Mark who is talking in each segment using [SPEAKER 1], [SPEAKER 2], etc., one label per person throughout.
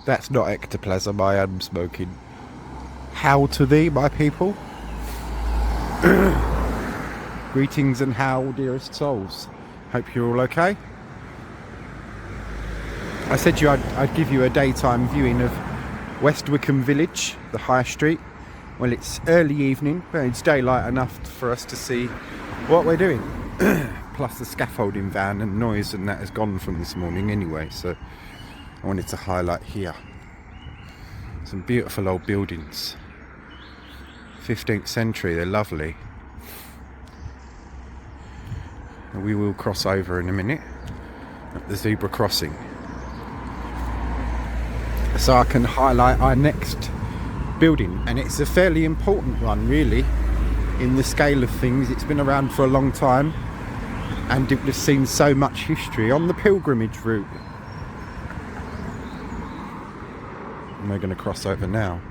[SPEAKER 1] That's not ectoplasm, I am smoking. How to thee, my people. Greetings and how, dearest souls. Hope you're all okay. I said to you I'd give you a daytime viewing of West Wycombe Village, the High Street. Well, it's early evening, but it's daylight enough for us to see what we're doing. Plus the scaffolding van and noise and that has gone from this morning anyway, so I wanted to highlight here. Some beautiful old buildings. 15th century, they're lovely. And we will cross over in a minute at the zebra crossing, so I can highlight our next building, and it's a fairly important one really in the scale of things. It's been around for a long time and it has seen so much history on the pilgrimage route. And we're going to cross over now.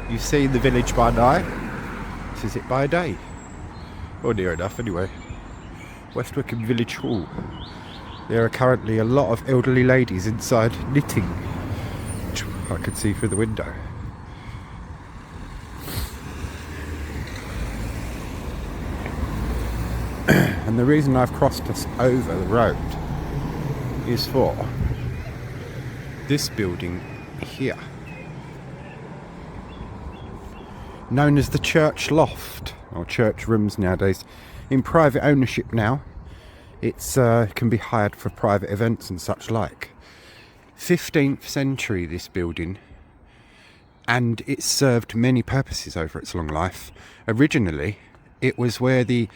[SPEAKER 1] You see the village by night, this is it by day, or near enough anyway. West Wycombe Village Hall. There are currently a lot of elderly ladies inside knitting, which I could see through the window. And the reason I've crossed us over the road is for this building here, known as the church loft, or church rooms nowadays, in private ownership now. It's can be hired for private events and such like. 15th century this building, and it's served many purposes over its long life. Originally it was where the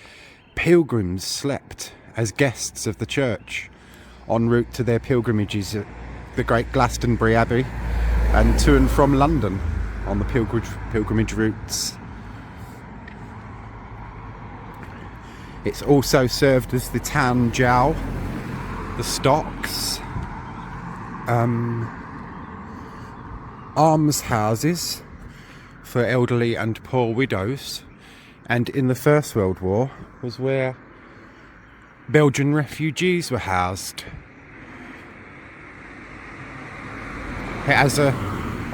[SPEAKER 1] pilgrims slept as guests of the church en route to their pilgrimages at the great Glastonbury Abbey and to and from London on the pilgrimage routes. It's also served as the town jowl, the stocks, almshouses for elderly and poor widows, and in the First World War was where Belgian refugees were housed. It has a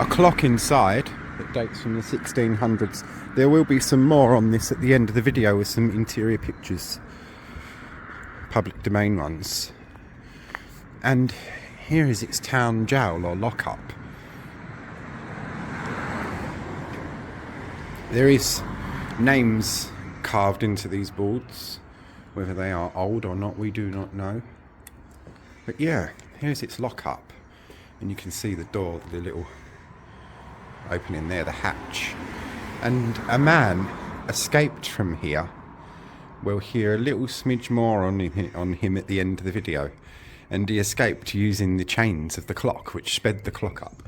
[SPEAKER 1] clock inside that dates from the 1600s. There will be some more on this at the end of the video with some interior pictures, public domain ones. And here is its town jowl or lockup. There is names carved into these boards. Whether they are old or not, we do not know. But yeah, here's its lockup, and you can see the door, the little opening there, the hatch. And a man escaped from here. We'll hear a little smidge more on him at the end of the video. And he escaped using the chains of the clock, which sped the clock up.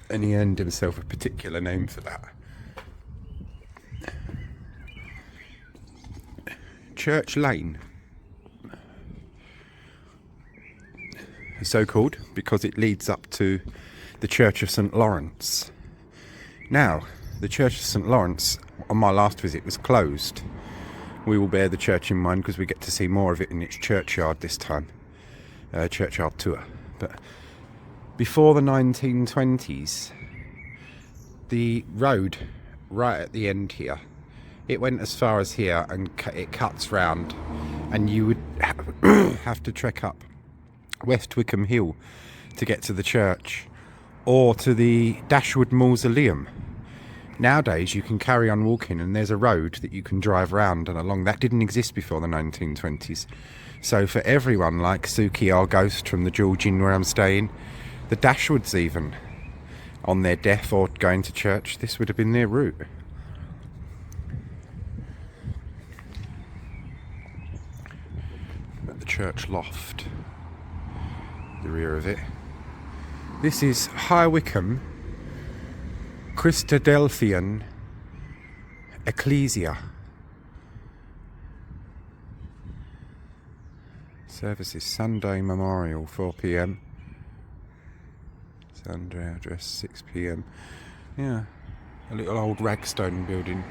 [SPEAKER 1] And he earned himself a particular name for that. Church Lane. So called because it leads up to the Church of St Lawrence. Now, the Church of St Lawrence on my last visit was closed. We will bear the church in mind because we get to see more of it in its churchyard this time. Churchyard tour. But before the 1920s, the road right at the end here, it went as far as here and it cuts round, and you would have to trek up West Wycombe Hill to get to the church or to the Dashwood Mausoleum. Nowadays you can carry on walking and there's a road that you can drive round and along. That didn't exist before the 1920s. So for everyone like Suki, our ghost from the George Inn where I'm staying, the Dashwoods even, on their death or going to church, this would have been their route. At the church loft, the rear of it. This is High Wycombe Christadelphian Ecclesia. Services Sunday Memorial 4 p.m. Sunday address 6 p.m. Yeah, a little old ragstone building.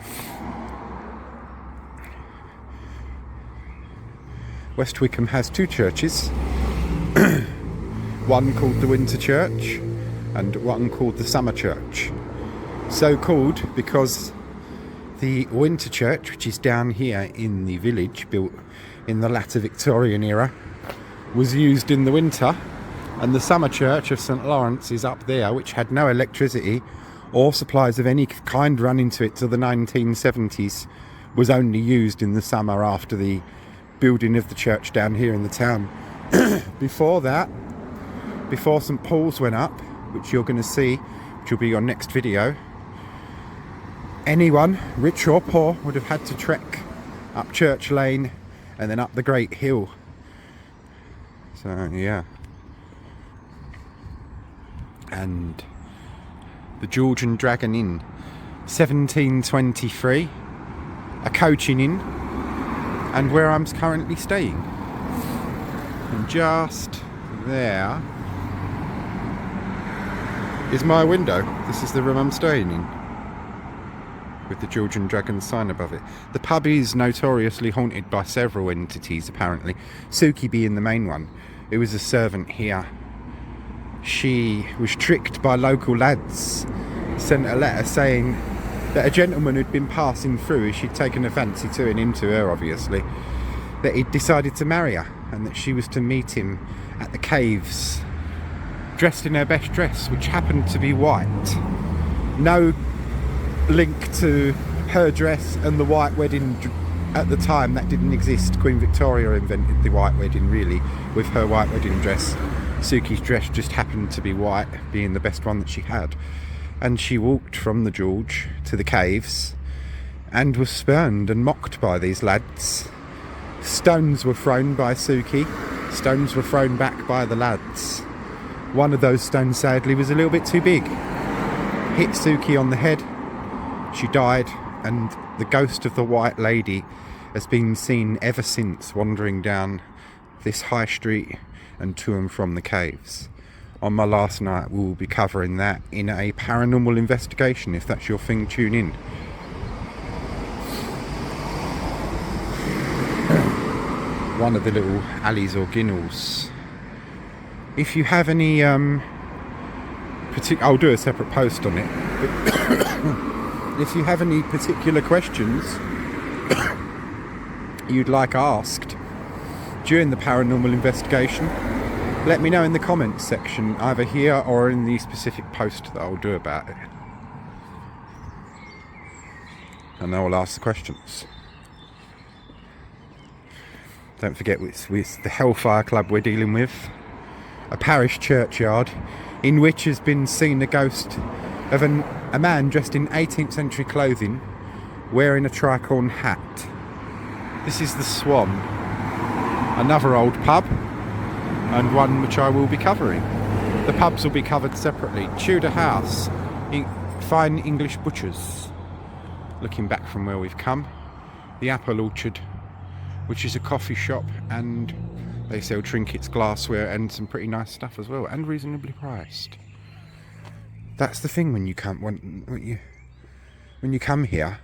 [SPEAKER 1] West Wycombe has two churches. One called the Winter Church and one called the Summer Church. So called because the Winter Church, which is down here in the village, built in the latter Victorian era, was used in the winter, and the Summer Church of St Lawrence is up there, which had no electricity or supplies of any kind run into it till the 1970s, was only used in the summer after the building of the church down here in the town. Before that, before St Paul's went up, which you're going to see, which will be your next video, anyone, rich or poor, would have had to trek up Church Lane and then up the Great Hill. So yeah. And the George and Dragon Inn, 1723, a coaching inn, and where I'm currently staying. And just there is my window. This is the room I'm staying in, with the George and Dragon sign above it. The pub is notoriously haunted by several entities, apparently. Suki being the main one, who was a servant here. She was tricked by local lads, sent a letter saying that a gentleman who'd been passing through, she'd taken a fancy to and him to her obviously, that he'd decided to marry her and that she was to meet him at the caves dressed in her best dress, which happened to be white. No link to her dress and the white wedding. At the time that didn't exist. Queen Victoria invented the white wedding, really, with her white wedding dress. Suki's dress just happened to be white, being the best one that she had. And she walked from the George to the caves and was spurned and mocked by these lads. Stones were thrown by Suki, stones were thrown back by the lads. One of those stones, sadly, was a little bit too big. Hit Suki on the head, she died, and the ghost of the White Lady has been seen ever since, wandering down this high street and to and from the caves. On my last night, we will be covering that in a paranormal investigation. If that's your thing, tune in. One of the little alleys or ginnels. If you have any I'll do a separate post on it, but if you have any particular questions you'd like asked during the paranormal investigation, let me know in the comments section, either here or in the specific post that I'll do about it, and I will ask the questions. Don't forget, it's the Hellfire Club we're dealing with, a parish churchyard in which has been seen a ghost of a man dressed in 18th century clothing, wearing a tricorn hat. This is the Swan, another old pub, and one which I will be covering. The pubs will be covered separately. Tudor House, fine English butchers, looking back from where we've come. The Apple Orchard, which is a coffee shop, and they sell trinkets, glassware, and some pretty nice stuff as well, and reasonably priced. That's the thing when you come when you come here.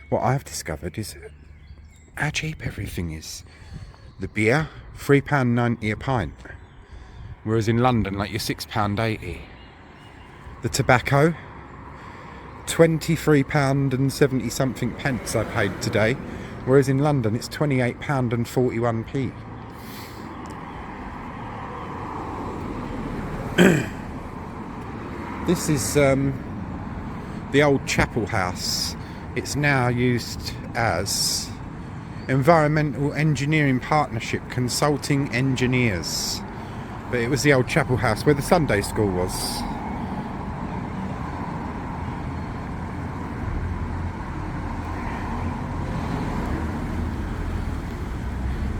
[SPEAKER 1] What I've discovered is how cheap everything is. The beer, £3.90 a pint, whereas in London, like, you're £6.80. The tobacco, £23 and 70 something pence I paid today, whereas in London it's £28 and 41p. This is the old chapel house. It's now used as Environmental Engineering Partnership Consulting Engineers, but it was the old chapel house where the Sunday school was.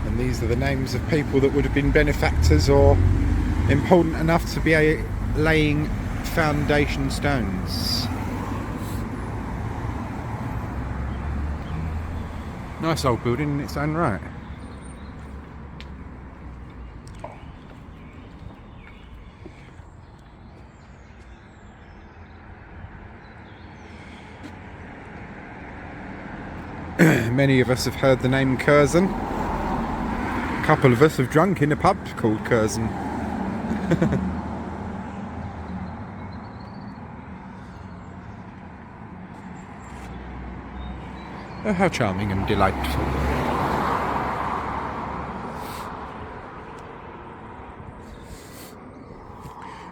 [SPEAKER 1] And these are the names of people that would have been benefactors or important enough to be laying foundation stones. Nice old building in its own right. Many of us have heard the name Curzon. A couple of us have drunk in a pub called Curzon. Oh, how charming and delightful.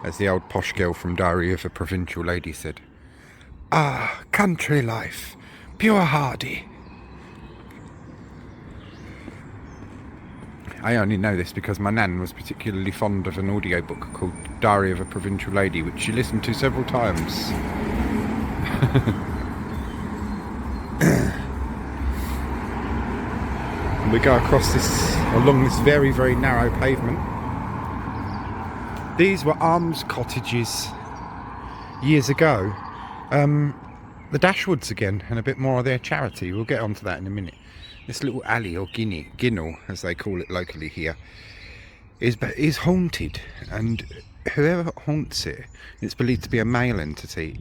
[SPEAKER 1] As the old posh girl from Diary of a Provincial Lady said, "Ah, country life, pure hardy." I only know this because my nan was particularly fond of an audiobook called Diary of a Provincial Lady, which she listened to several times. And we go along this very, very narrow pavement. These were alms cottages years ago. The Dashwoods again, and a bit more of their charity. We'll get onto that in a minute. This little alley, or ginnel, as they call it locally here, is haunted, and whoever haunts it, it's believed to be a male entity.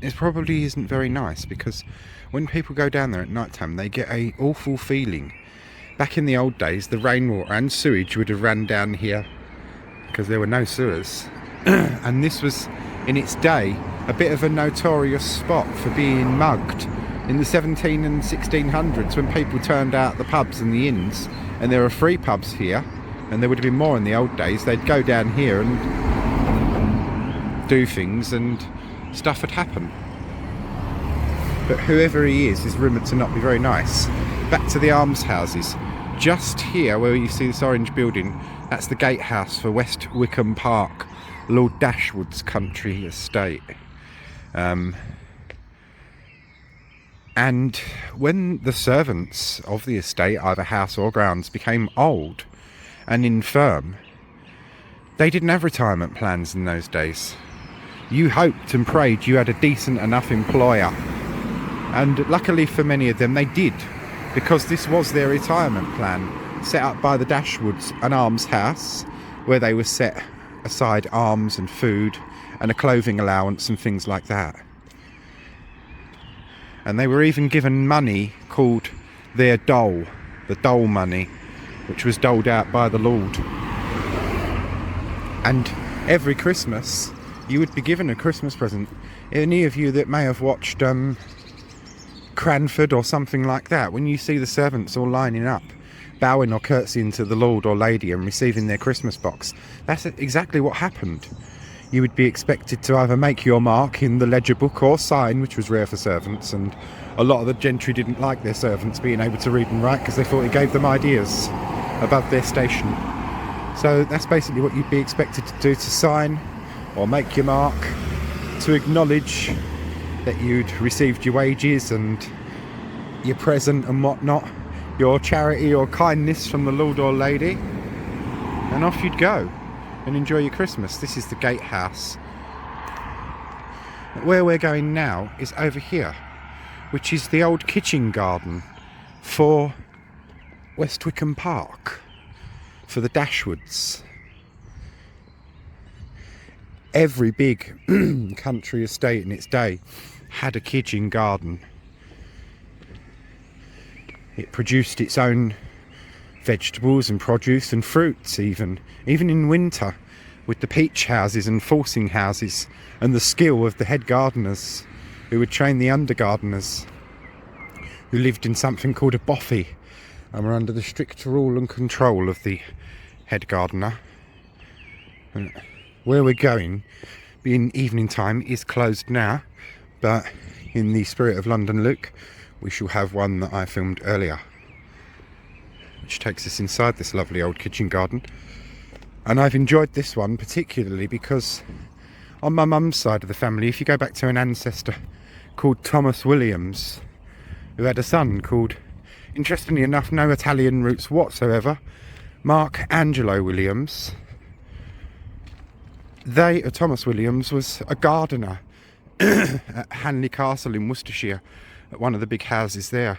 [SPEAKER 1] It probably isn't very nice, because when people go down there at night time, they get a awful feeling. Back in the old days, the rainwater and sewage would have ran down here because there were no sewers. And this was, in its day, a bit of a notorious spot for being mugged. In the 17 and 1600s, when people turned out the pubs and the inns, and there were free pubs here, and there would have been more in the old days, they'd go down here and do things, and stuff would happen. But whoever he is rumoured to not be very nice. Back to the almshouses. Just here, where you see this orange building, that's the gatehouse for West Wycombe Park, Lord Dashwood's country estate. And when the servants of the estate, either house or grounds, became old and infirm, they didn't have retirement plans in those days. You hoped and prayed you had a decent enough employer. And luckily for many of them, they did, because this was their retirement plan, set up by the Dashwoods, an almshouse where they were set aside alms and food and a clothing allowance and things like that. And they were even given money called their dole, the dole money, which was doled out by the Lord. And every Christmas you would be given a Christmas present. Any of you that may have watched Cranford or something like that, when you see the servants all lining up, bowing or curtsying to the Lord or Lady and receiving their Christmas box, that's exactly what happened. You would be expected to either make your mark in the ledger book or sign, which was rare for servants, and a lot of the gentry didn't like their servants being able to read and write because they thought it gave them ideas above their station. So that's basically what you'd be expected to do, to sign or make your mark, to acknowledge that you'd received your wages and your present and whatnot, your charity or kindness from the Lord or Lady, and off you'd go and enjoy your Christmas. This is the gatehouse. Where we're going now is over here, which is the old kitchen garden for West Wycombe Park, for the Dashwoods. Every big country estate in its day had a kitchen garden. It produced its own vegetables and produce and fruits, even in winter, with the peach houses and forcing houses and the skill of the head gardeners who would train the under gardeners, who lived in something called a bothy and were under the strict rule and control of the head gardener. And where we're going, being evening time, is closed now, but in the spirit of London Luke, we shall have one that I filmed earlier, which takes us inside this lovely old kitchen garden. And I've enjoyed this one particularly because on my mum's side of the family, if you go back to an ancestor called Thomas Williams, who had a son called, interestingly enough, no Italian roots whatsoever, Mark Angelo Williams. Thomas Williams was a gardener at Hanley Castle in Worcestershire, at one of the big houses there.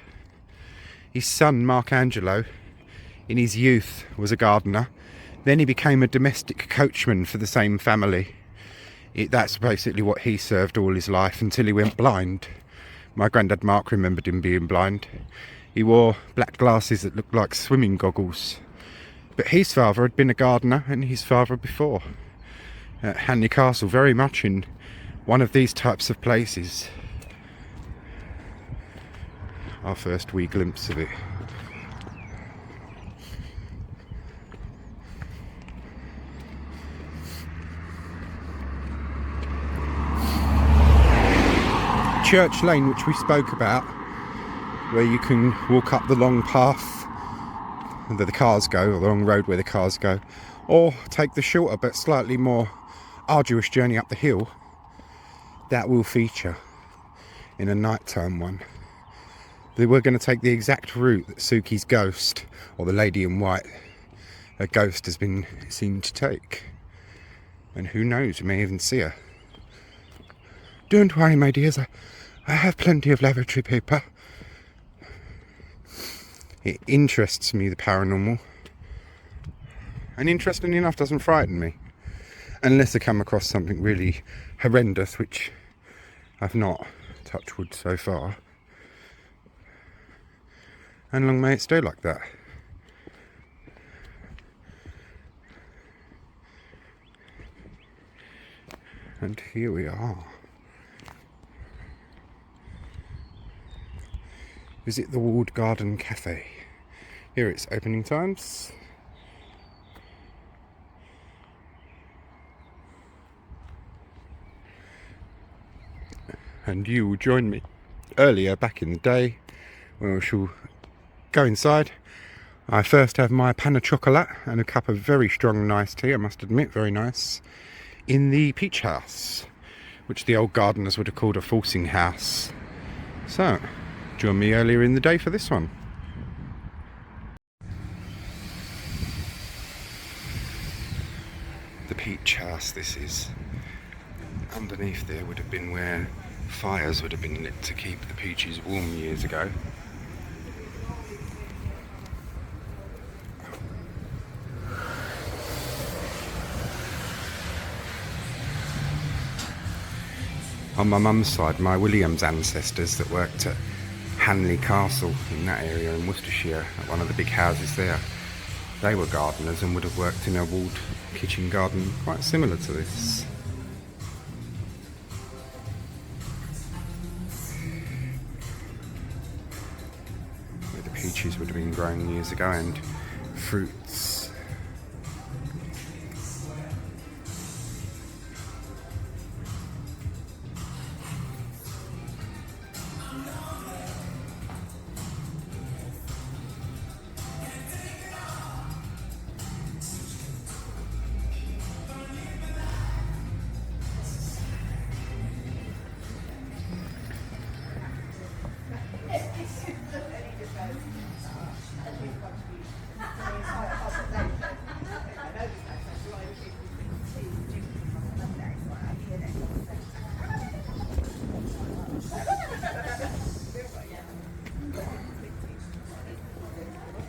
[SPEAKER 1] His son, Mark Angelo, in his youth was a gardener. Then he became a domestic coachman for the same family. That's basically what he served all his life until he went blind. My granddad Mark remembered him being blind. He wore black glasses that looked like swimming goggles. But his father had been a gardener, and his father before. At Hanley Castle, very much in one of these types of places. Our first wee glimpse of it. Church Lane, which we spoke about, where you can walk up the long path where the cars go, or the long road where the cars go, or take the shorter but slightly more arduous journey up the hill, that will feature in a nighttime one. They were going to take the exact route that Suki's ghost, or the lady in white, her ghost has been seen to take. And who knows, we may even see her. Don't worry, my dears, I have plenty of lavatory paper. It interests me, the paranormal. And interestingly enough, doesn't frighten me. Unless I come across something really horrendous, which I've not, touch wood, so far. And long may it stay like that. And here we are. Visit the Walled Garden Cafe. Here it's opening times. And you will join me earlier back in the day when we shall go inside. I first have my pan of chocolate and a cup of very strong nice tea, I must admit, very nice, in the peach house, which the old gardeners would have called a forcing house. So, join me earlier in the day for this one. The peach house, this is. Underneath there would have been where fires would have been lit to keep the peaches warm years ago. On my mum's side, my Williams ancestors that worked at Hanley Castle in that area in Worcestershire, at one of the big houses there, they were gardeners and would have worked in a walled kitchen garden quite similar to this. Where the peaches would have been grown years ago, and fruits.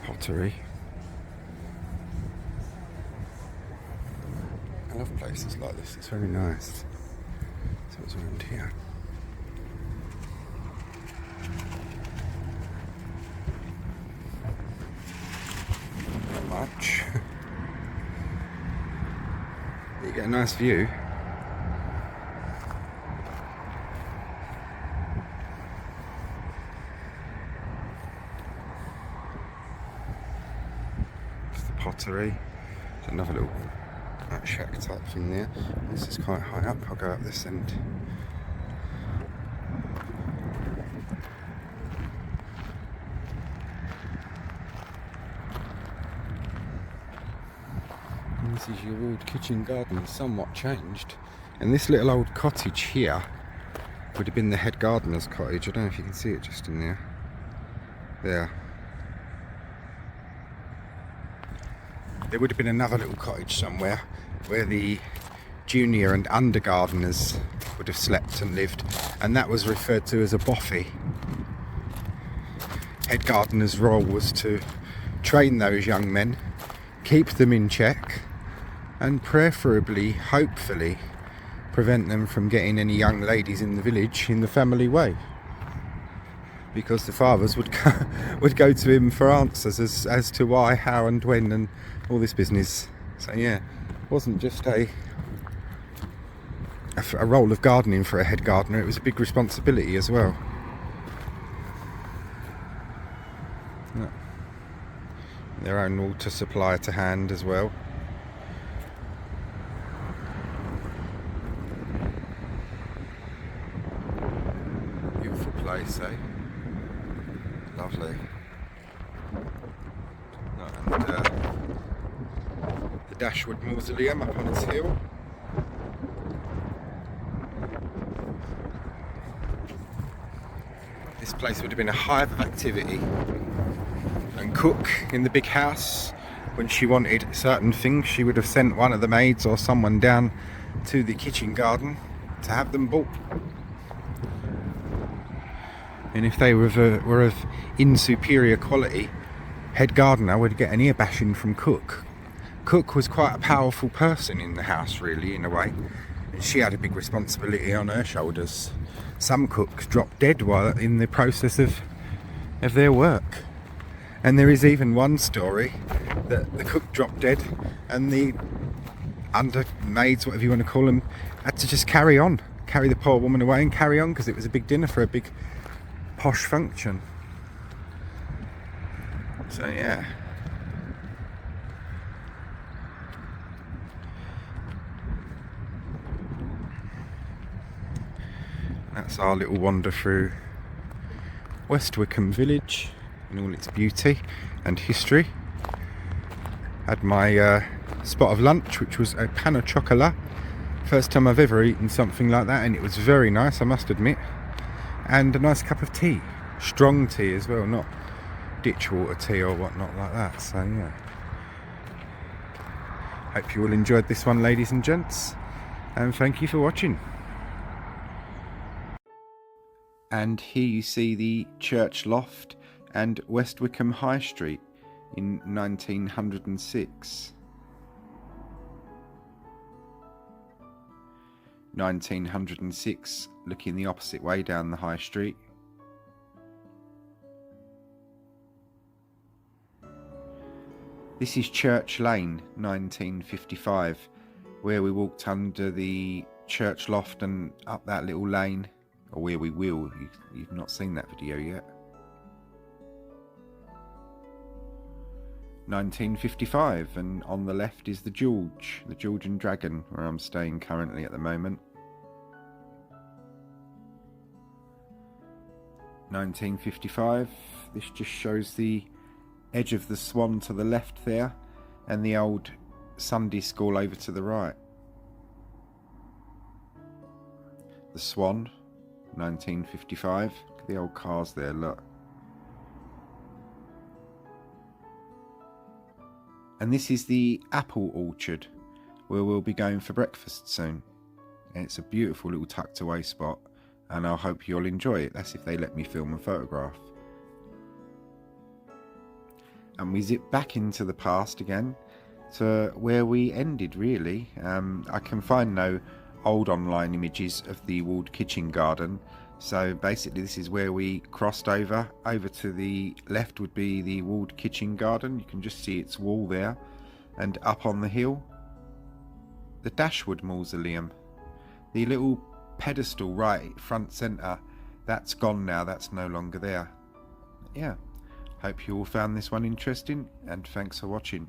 [SPEAKER 1] Pottery. I love places like this, it's very nice. So it's around here. Not much. You get a nice view. Pottery. There's another little shack type thing there. This is quite high up. I'll go up this end. And this is your walled kitchen garden, somewhat changed. And this little old cottage here would have been the head gardener's cottage. I don't know if you can see it just in there. There. There would have been another little cottage somewhere where the junior and under gardeners would have slept and lived, and that was referred to as a bothy. Head gardener's role was to train those young men, keep them in check, and preferably, hopefully, prevent them from getting any young ladies in the village in the family way. because the fathers would would go to him for answers as to why, how and when and all this business. So yeah, it wasn't just a role of gardening for a head gardener, it was a big responsibility as well. Yeah. Their own water supply to hand as well. Beautiful place, eh? Lovely. And the Dashwood Mausoleum up on its hill. This place would have been a hive of activity. And cook in the big house, when she wanted certain things, she would have sent one of the maids or someone down to the kitchen garden to have them bought. And if they were of inferior quality, head gardener would get an ear bashing from cook. Cook was quite a powerful person in the house, really, in a way, and she had a big responsibility on her shoulders. Some cooks dropped dead while in the process of their work, and there is even one story that the cook dropped dead and the undermaids, whatever you want to call them, had to just carry the poor woman away and carry on, because it was a big dinner for a big posh function. So yeah, that's our little wander through West Wycombe village in all its beauty and history. Had my spot of lunch, which was a pan au chocolat. First time I've ever eaten something like that, and it was very nice, I must admit. And a nice cup of tea, strong tea as well, not ditch water tea or whatnot like that. So yeah, hope you all enjoyed this one, ladies and gents, and thank you for watching. And here you see the church loft and West Wycombe High Street in 1906. 1906, looking the opposite way down the high street. This is Church Lane, 1955, where we walked under the church loft and up that little lane, or where we will. You've not seen that video yet. 1955, and on the left is the George and Dragon, where I'm staying currently at the moment. 1955, this just shows the edge of the Swan to the left there, and the old Sunday school over to the right. The Swan, 1955, look at the old cars there, look. And this is the apple orchard, where we'll be going for breakfast soon. And it's a beautiful little tucked away spot, and I hope you'll enjoy it. That's if they let me film and photograph. And we zip back into the past again to where we ended, really. I can find no old online images of the walled kitchen garden, so basically this is where we crossed over to the left would be the walled kitchen garden. You can just see its wall there, and up on the hill the Dashwood Mausoleum, the little pedestal right front centre, that's gone now, that's no longer there. Yeah, hope you all found this one interesting, and thanks for watching.